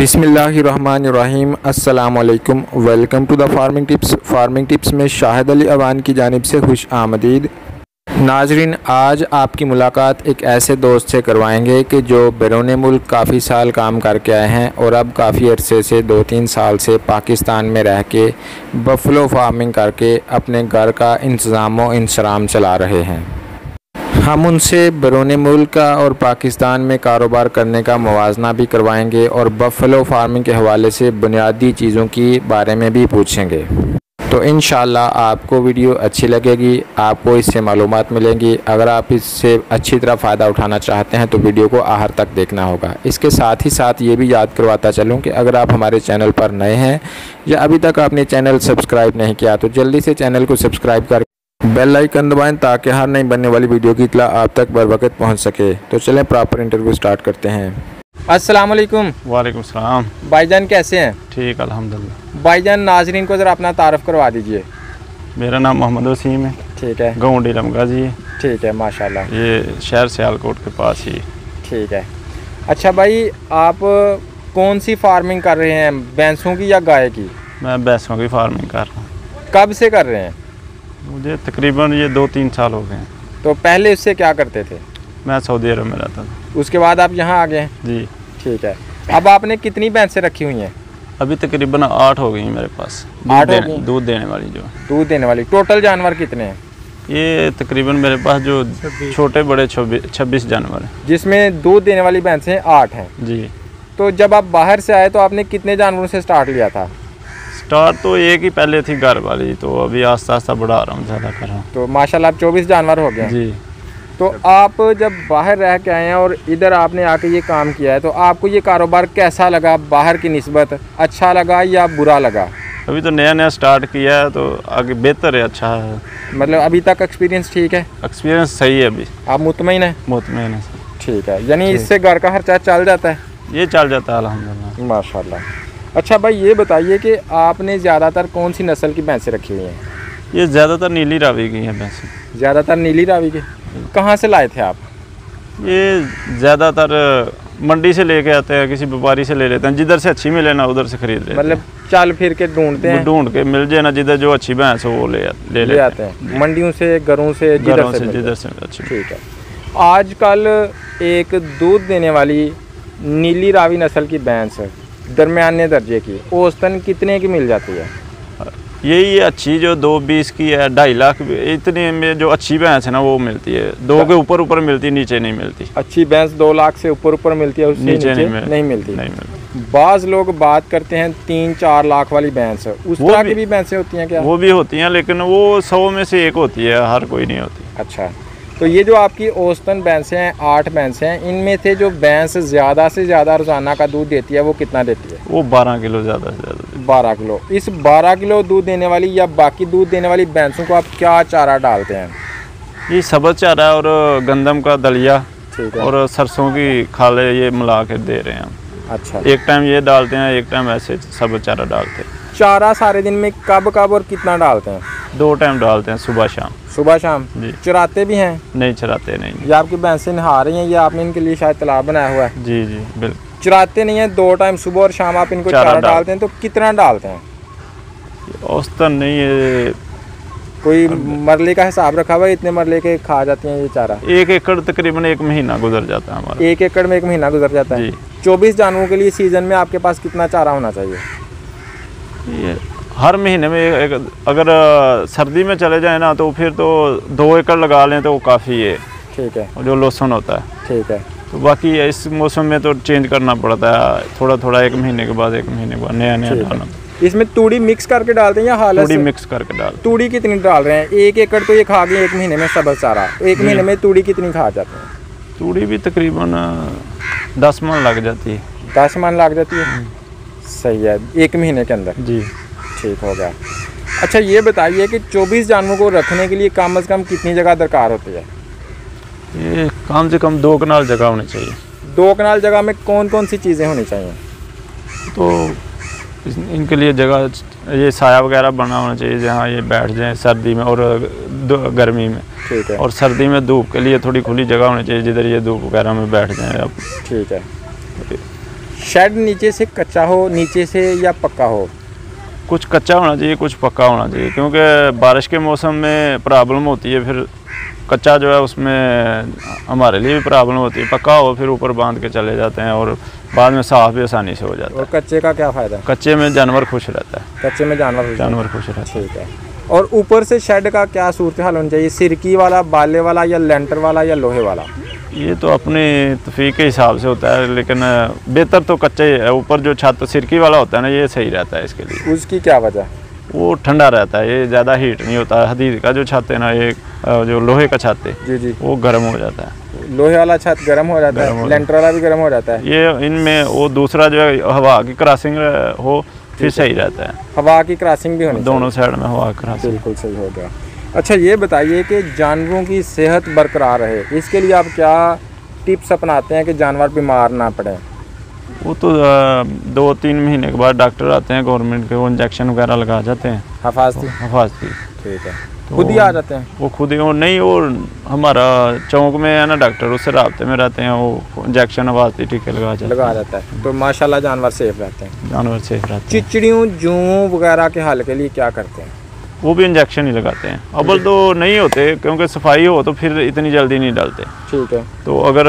बिस्मिल्लाहिर्रहमानिर्रहीम। अस्सलामुअलैकुम। Welcome to the farming tips में शाहिद अली अवान की जानिब से खुश आमदीद। नाजरीन, आज आपकी मुलाकात एक ऐसे दोस्त से करवाएंगे कि जो बैरून मुल्क काफ़ी साल काम करके आए हैं और अब काफ़ी अरसे से 2-3 साल से पाकिस्तान में रह के बफलो फार्मिंग करके अपने घर का इंतज़ाम व इंसराम चला रहे हैं। हम उनसे बैरून मुल्क का और पाकिस्तान में कारोबार करने का मुवाजना भी करवाएंगे और बफलो फार्मिंग के हवाले से बुनियादी चीज़ों की बारे में भी पूछेंगे। तो इंशाल्लाह आपको वीडियो अच्छी लगेगी, आपको इससे मालूमात मिलेंगी। अगर आप इससे अच्छी तरह फ़ायदा उठाना चाहते हैं तो वीडियो को आखिर तक देखना होगा। इसके साथ ही साथ ये भी याद करवाता चलूँ कि अगर आप हमारे चैनल पर नए हैं या अभी तक आपने चैनल सब्सक्राइब नहीं किया तो जल्दी से चैनल को सब्सक्राइब कर बेल आइकन दबाएं ताकि हर नई बनने वाली वीडियो की इत्तला आप तक बर वक्त पहुँच सके। तो चलें प्रॉपर इंटरव्यू स्टार्ट करते हैं। अस्सलाम वालेकुम। वालेकुम सलाम। भाईजान कैसे हैं? ठीक अल्हम्दुलिल्लाह। भाईजान नाजरीन को ज़रा अपना तारफ़ करवा दीजिए। मेरा नाम मोहम्मद वसीम है। ठीक है। गाँव डीलमगा जी है। ठीक है, माशाल्लाह। ये शहर सियालकोट के पास ही। ठीक है। अच्छा भाई, आप कौन सी फार्मिंग कर रहे हैं, भैंसों की या गाय की? मैं भैंसों की फार्मिंग कर रहा हूँ। कब से कर रहे हैं? मुझे तकरीबन ये 2-3 साल हो गए हैं। तो पहले उससे क्या करते थे? मैं सऊदी अरब में रहता था। उसके बाद आप यहाँ आ गए हैं? जी। ठीक है। अब आपने कितनी भैंसें रखी हुई हैं? अभी तकरीबन 8 हो गई हैं मेरे पास। 8 हो गई? दूध देने वाली जो दूध देने वाली। टोटल जानवर कितने हैं? ये तकरीबन मेरे पास जो छोटे बड़े 26 जानवर हैं। जिसमें दूध देने वाली भैंसें 8 हैं। जी। तो जब आप बाहर से आए तो आपने कितने जानवरों से स्टार्ट लिया था? स्टार्ट तो एक ही पहले थी घर वाली, तो अभी आस्ता आस्ता बढ़ा रहा हूँ, ज़्यादा कर रहा हूँ। तो माशाल्लाह आप 24 जानवर हो गए। जी। तो आप जब बाहर रह के आए हैं और इधर आपने आके ये काम किया है तो आपको ये कारोबार कैसा लगा? बाहर की निस्बत अच्छा लगा या बुरा लगा? अभी तो नया स्टार्ट किया है तो आगे बेहतर है, अच्छा है। मतलब अभी तक एक्सपीरियंस ठीक है? एक्सपीरियंस सही है अभी। आप मुतमईन हैं? मुतमईन है। ठीक है, यानी इससे घर का खर्चा चल जाता है? ये चल जाता है अल्हम्दुलिल्लाह। माशाल्लाह। अच्छा भाई, ये बताइए कि आपने ज़्यादातर कौन सी नस्ल की भैंसें रखी हुई हैं? ये ज़्यादातर नीली रावी की हैं भैंसें। ज़्यादातर नीली रावी के। कहाँ से लाए थे आप? ये ज़्यादातर मंडी से लेके आते हैं, किसी व्यापारी से ले लेते हैं, जिधर से अच्छी मिले ना उधर से खरीद लेते हैं। मतलब चल फिर के ढूंढते हैं? ढूंढ के मिल जाए ना, जिधर जो अच्छी भैंस हो वो ले आते हैं। मंडियों से, घरों से, जिधर से अच्छी। ठीक है। आजकल एक दूध देने वाली नीली रावी नस्ल की भैंस दरमियाने दर्जे की औसतन कितने की मिल जाती है? यही अच्छी जो 2-20 की है, 2.5 लाख इतने में जो अच्छी भैंस है ना वो मिलती है। 2 के ऊपर मिलती है, नीचे नहीं मिलती। अच्छी भैंस 2 लाख से ऊपर मिलती है, उससे नीचे नहीं मिलती। बाज़ लोग बात करते हैं 3-4 लाख वाली भैंस, उस तरह की भी भैंसें होती हैं क्या? वो भी होती हैं, लेकिन वो 100 में से एक होती है, हर कोई नहीं होती। अच्छा, तो ये जो आपकी औसतन भैंसें हैं, 8 भैंसें हैं, इनमें से जो भैंस ज़्यादा से ज़्यादा रोज़ाना का दूध देती है वो कितना देती है? वो 12 किलो ज़्यादा से ज़्यादा। 12 किलो। इस 12 किलो दूध देने वाली या बाकी दूध देने वाली भैंसों को आप क्या चारा डालते हैं? ये सब्ज़ चारा और गंदम का दलिया। ठीक है। और सरसों की खाले ये मिला के दे रहे हैं हम। अच्छा। एक टाइम ये डालते हैं, एक टाइम ऐसे सब्ज़ चारा डालते हैं। चारा सारे दिन में कब और कितना डालते हैं? 2 टाइम डालते हैं, सुबह शाम। सुबह शाम? जी। चराते भी हैं? नहीं चराते नहीं। ये आपकी भैंसें नहा रही हैं, ये आपने इनके लिए शायद तालाब बनाया हुआ है? जी जी बिल्कुल। चराते नहीं है, 2 टाइम सुबह और शाम आप इनको चारा डालते हैं, तो कितना डालते हैं? औसतन नहीं है, कोई मरले का हिसाब रखा हुआ है, इतने मरले के खा जाती हैं ये चारा? 1 एकड़ तकरीबन 1 महीना गुजर जाता है हमारा। 1 एकड़ में 1 महीना गुजर जाता है? 24 जानवरों के लिए सीजन में आपके पास कितना चारा होना चाहिए? ये हर महीने में अगर सर्दी में चले जाए ना तो फिर तो 2 एकड़ लगा लें तो काफ़ी है। ठीक है। जो लहसुन होता है। ठीक है। तो बाकी इस मौसम में तो चेंज करना पड़ता है, थोड़ा 1 महीने के बाद 1 महीने के बाद नया डालना। इसमें तूड़ी मिक्स करके डालते हैं या हालत? तूड़ी मिक्स करके डालते हैं। तूड़ी कितनी डाल रहे हैं? 1 एकड़ तो ये खा गए 1 महीने में सब्ज़ चारा, 1 महीने में तूड़ी कितनी खा जाते हैं? तूड़ी भी तकरीबन 10 मन लग जाती है। 10 मन लग जाती है? सही है, 1 महीने के अंदर। जी। ठीक हो गया। अच्छा, ये बताइए कि 24 जानवरों को रखने के लिए कम से कम कितनी जगह दरकार होती है? ये कम से कम 2 कनाल जगह होनी चाहिए। 2 कनाल जगह में कौन कौन सी चीज़ें होनी चाहिए? तो इनके लिए जगह, ये साया वगैरह बना होना चाहिए जहाँ ये बैठ जाएं सर्दी में और गर्मी में। ठीक है। और सर्दी में धूप के लिए थोड़ी खुली जगह होनी चाहिए जिधर ये धूप वगैरह में बैठ जाएं। अब ठीक है। शेड नीचे से कच्चा हो, नीचे से या पक्का हो? कुछ कच्चा होना चाहिए, कुछ पक्का होना चाहिए, क्योंकि बारिश के मौसम में प्रॉब्लम होती है। फिर कच्चा जो है उसमें हमारे लिए भी प्रॉब्लम होती है। पक्का हो फिर ऊपर बांध के चले जाते हैं और बाद में साफ़ भी आसानी से हो जाता है। और कच्चे का क्या फ़ायदा? कच्चे में जानवर खुश रहता है। कच्चे में जानवर खुश रहता है। ठीक है। और ऊपर से शेड का क्या सूरत हाल होनी चाहिए? सिरकी वाला, बाले वाला, या लेंटर वाला, या लोहे वाला? ये तो अपने तफीक के हिसाब से होता है, लेकिन बेहतर तो कच्चा ही है। ऊपर जो छत सिरकी वाला होता है ना, ये सही रहता है इसके लिए। उसकी क्या वजह? वो ठंडा रहता है, ये ज़्यादा हीट नहीं होता। हदीद का जो छत है ना, ये जो लोहे का छत है जी जी, वो गर्म हो जाता है। लोहे वाला छत गर्म हो जाता है, लेंटर वाला भी गर्म हो जाता है। ये इनमें वो दूसरा जो है हवा की क्रॉसिंग हो फिर सही रहता है। हवा की क्रॉसिंग भी होनी दोनों साइड में हवा की क्रॉसिंग। बिल्कुल सही हो गया। अच्छा ये बताइए कि जानवरों की सेहत बरकरार रहे, इसके लिए आप क्या टिप्स अपनाते हैं कि जानवर बीमार ना पड़े? वो तो 2-3 महीने के बाद डॉक्टर आते हैं गवर्नमेंट के, वो इंजेक्शन वगैरह लगा जाते हैं। हिफाजती। ठीक है। तो खुद ही आ जाते हैं? वो खुद ही, वो नहीं, वो हमारा चौक में है ना डॉक्टर, उससे राब्ते में रहते हैं। वो इंजेक्शन हिफाजती टीके लगा जाता है। तो माशाल्लाह जानवर सेफ रहते हैं। जानवर सेफ रहते हैं। चिचड़ियों, जुओं वगैरह के हल के लिए क्या करते हैं? वो भी इंजेक्शन ही लगाते हैं। अव्वल तो नहीं होते, क्योंकि सफाई हो तो फिर इतनी जल्दी नहीं डालते। ठीक है। तो अगर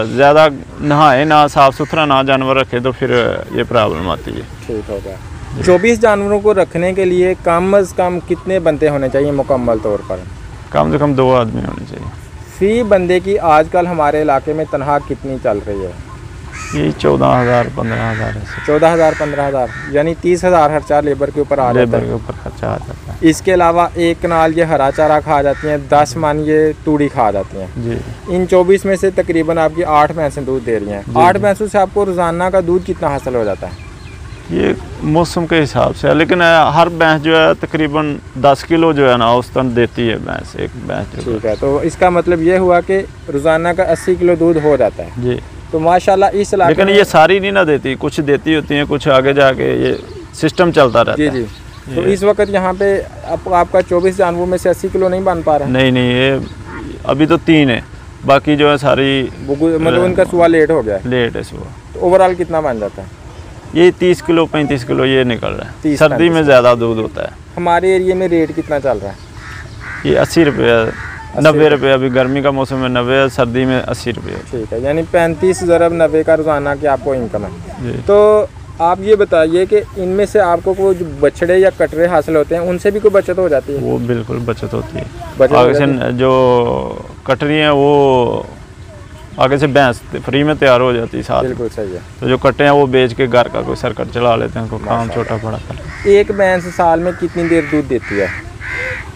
ज़्यादा नहाए ना, साफ़ सुथरा ना जानवर रखे तो फिर ये प्रॉब्लम आती है। ठीक हो गया। 24 जानवरों को रखने के लिए कम से कम कितने बंदे होने चाहिए मुकम्मल तौर पर? कम से कम 2 आदमी होने चाहिए। फी बंदे की आजकल हमारे इलाके में तनख्वाह कितनी चल रही है? यही 14,000-15,000 है। 14,000-15,000 यानी 30,000 खर्चा लेबर के ऊपर आ जाता है। लेबर के ऊपर खर्चा आ जाता है। इसके अलावा 1 कनाल ये हरा चारा खा जाती हैं, 10 मन ये तूड़ी खा जाती हैं जी। इन 24 में से तकरीबन आपकी 8 भैंसें दूध दे रही हैं। 8 भैंसों से आपको रोज़ाना का दूध कितना हासिल हो जाता है? ये मौसम के हिसाब से है, लेकिन हर भैंस जो है तकरीबन 10 किलो जो है ना औसतन देती है भैंस, एक भैंस। ठीक है, तो इसका मतलब ये हुआ कि रोज़ाना का 80 किलो दूध हो जाता है जी। तो माशाल्लाह इस इलाके लेकिन ये सारी नहीं ना देती, कुछ देती होती हैं, कुछ आगे जाके ये सिस्टम चलता रहता है। जी। तो इस वक्त यहाँ पे आपका 24 जानवरों में से 80 किलो नहीं बन पा रहा? नहीं, ये अभी तो 3 है, बाकी जो है सारी मतलब उनका सुबह लेट हो गया? लेट है सुबह। तो ओवरऑल कितना बन जाता है? ये 30 किलो 35 किलो ये निकल रहा है। सर्दी में ज़्यादा दूध होता है। हमारे एरिया में रेट कितना चल रहा है? ये 80 रुपये, 90 रुपये। अभी गर्मी का मौसम में 90, सर्दी में 80 रुपये। ठीक है, यानी 35 ज़रब 90 का रोज़ाना की आपको इनकम है। तो आप ये बताइए कि इनमें से आपको कोई जो बछड़े या कटरे हासिल होते हैं उनसे भी कोई बचत हो जाती है? वो बिल्कुल बचत होती है। आगे से जो कटरी हैं वो आगे से भैंस फ्री में तैयार हो जाती है साथ। बिल्कुल सही है। तो जो कट्टे हैं वो बेच के घर का कोई सर्कट चला लेते हैं, उनको काम छोटा बड़ा कर। एक भैंस साल में कितनी देर दूध देती है?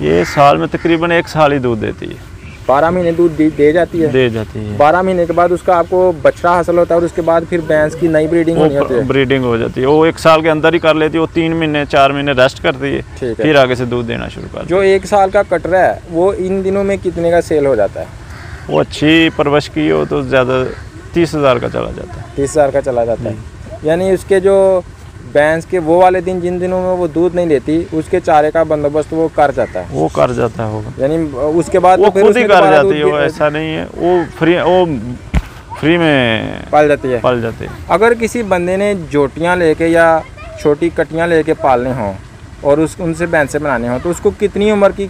ये साल में तकरीबन 1 साल ही दूध देती है। 12 महीने दूध दे जाती है? दे जाती है। 12 महीने के बाद उसका आपको बछड़ा हासिल होता है और उसके बाद फिर भैंस की नई ब्रीडिंग होती है? ब्रीडिंग हो जाती है। वो 1 साल के अंदर ही कर लेती है। वो 3 महीने 4 महीने रेस्ट करती है, फिर आगे से दूध देना शुरू कर। जो 1 साल का कटरा है वो इन दिनों में कितने का सेल हो जाता है? वो अच्छी परवरिश की हो तो ज़्यादा 30,000 का चला जाता है। 30,000 का चला जाता है। यानी उसके जो भैंस के वो वाले दिन जिन दिनों में वो दूध नहीं देती उसके चारे का बंदोबस्त वो कर जाता है? वो कर जाता है होगा, यानी उसके बाद वो खुद ही कर जाती है। वो ऐसा नहीं है, वो फ्री में पाल जाती है। अगर किसी बंदे ने जोटियाँ लेके या छोटी कटियाँ लेके पालने हों और उनसे भैंसें बनाने हों तो उसको कितनी उम्र की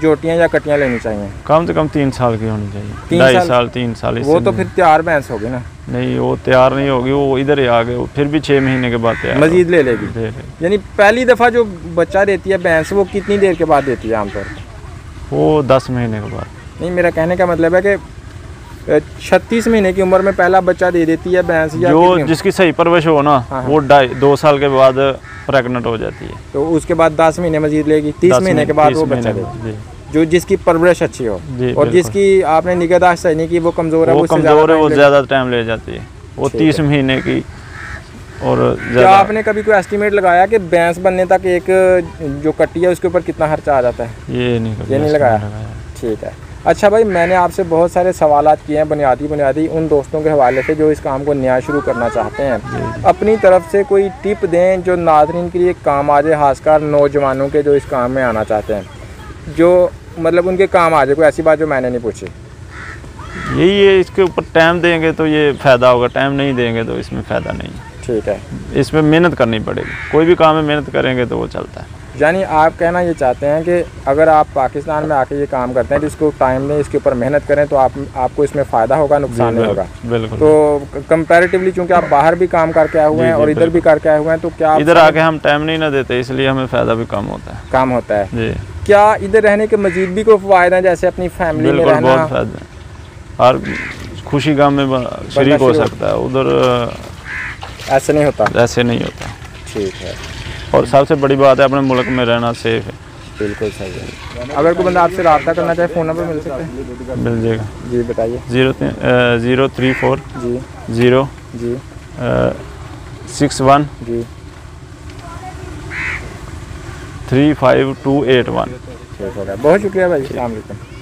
जोटियाँ या कटियाँ लेनी चाहिए? कम से कम 3 साल की होनी चाहिए। 2.5 साल 3 साल। वो तो फिर तैयार भैंस होगी ना? नहीं, वो तैयार नहीं होगी, वो इधर ही आ गए, फिर भी 6 महीने के बाद तैयार मजीद ले लेगी। यानी पहली दफ़ा जो बच्चा देती है भैंस वो कितनी देर के बाद देती है आमतौर पर? वो 10 महीने के बाद। नहीं, मेरा कहने का मतलब है कि 36 महीने की उम्र में पहला बच्चा दे देती है भैंस? या जो जिसकी सही परवरिश हो ना, वो 2 साल के बाद प्रेग्नेंट हो जाती है। तो उसके बाद 10 महीने मजीद लेगी, 30 महीने के बाद वो बच्चा देगी, जो जिसकी परवरिश अच्छी हो। और जिसकी आपने निगहदाश्त सही नहीं की, वो कमज़ोर है, वो ज़्यादा टाइम ले जाती है। वो 30 महीने की। और क्या आपने कभी कोई एस्टिमेट लगाया कि भैंस बनने तक एक जो कट्टी है उसके ऊपर कितना खर्चा आ जाता है? ये नहीं लगाया। ठीक है। अच्छा भाई, मैंने आपसे बहुत सारे सवालात किए हैं बुनियादी उन दोस्तों के हवाले से जो इस काम को नया शुरू करना चाहते हैं। अपनी तरफ से कोई टिप दें जो नाज़रीन के लिए काम आ जाए, खासकर नौजवानों के जो इस काम में आना चाहते हैं, जो मतलब उनके काम आ जाए। कोई ऐसी बात जो मैंने नहीं पूछी? यही है, इसके ऊपर टाइम देंगे तो ये फ़ायदा होगा, टाइम नहीं देंगे तो इसमें फ़ायदा नहीं। ठीक है। इसमें मेहनत करनी पड़ेगी, कोई भी काम में मेहनत करेंगे तो वो चलता है। यानी आप कहना ये चाहते हैं कि अगर आप पाकिस्तान में आके ये काम करते हैं तो इसको टाइम में इसके ऊपर मेहनत करें तो आपको इसमें फ़ायदा होगा, नुकसान नहीं होगा। बिल्कुल। तो कंपैरेटिवली चूँकि आप बाहर भी काम करके आए हुए हैं और इधर भी करके आए हुए हैं, तो क्या इधर आके हम टाइम नहीं ना देते, इसलिए हमें फ़ायदा भी कम होता है जी। क्या इधर रहने के मजीद भी कोई फ़ायदा है, जैसे अपनी फैमिली में रहना? बहुत फ़ायदा, हर खुशी गम में शरीक हो सकता है, उधर ऐसे नहीं होता। ठीक है। और सबसे बड़ी बात है अपने मुल्क में रहना सेफ है। बिल्कुल सही है। अगर कोई बंदा आपसे रब्ता करना चाहे फ़ोन नंबर मिल सकता है? मिल जाएगा जी, बताइए। 034 जी 0 जी 61 जी 35281। ठीक हो गया, बहुत शुक्रिया भाई। अस्सलाम वालेकुम।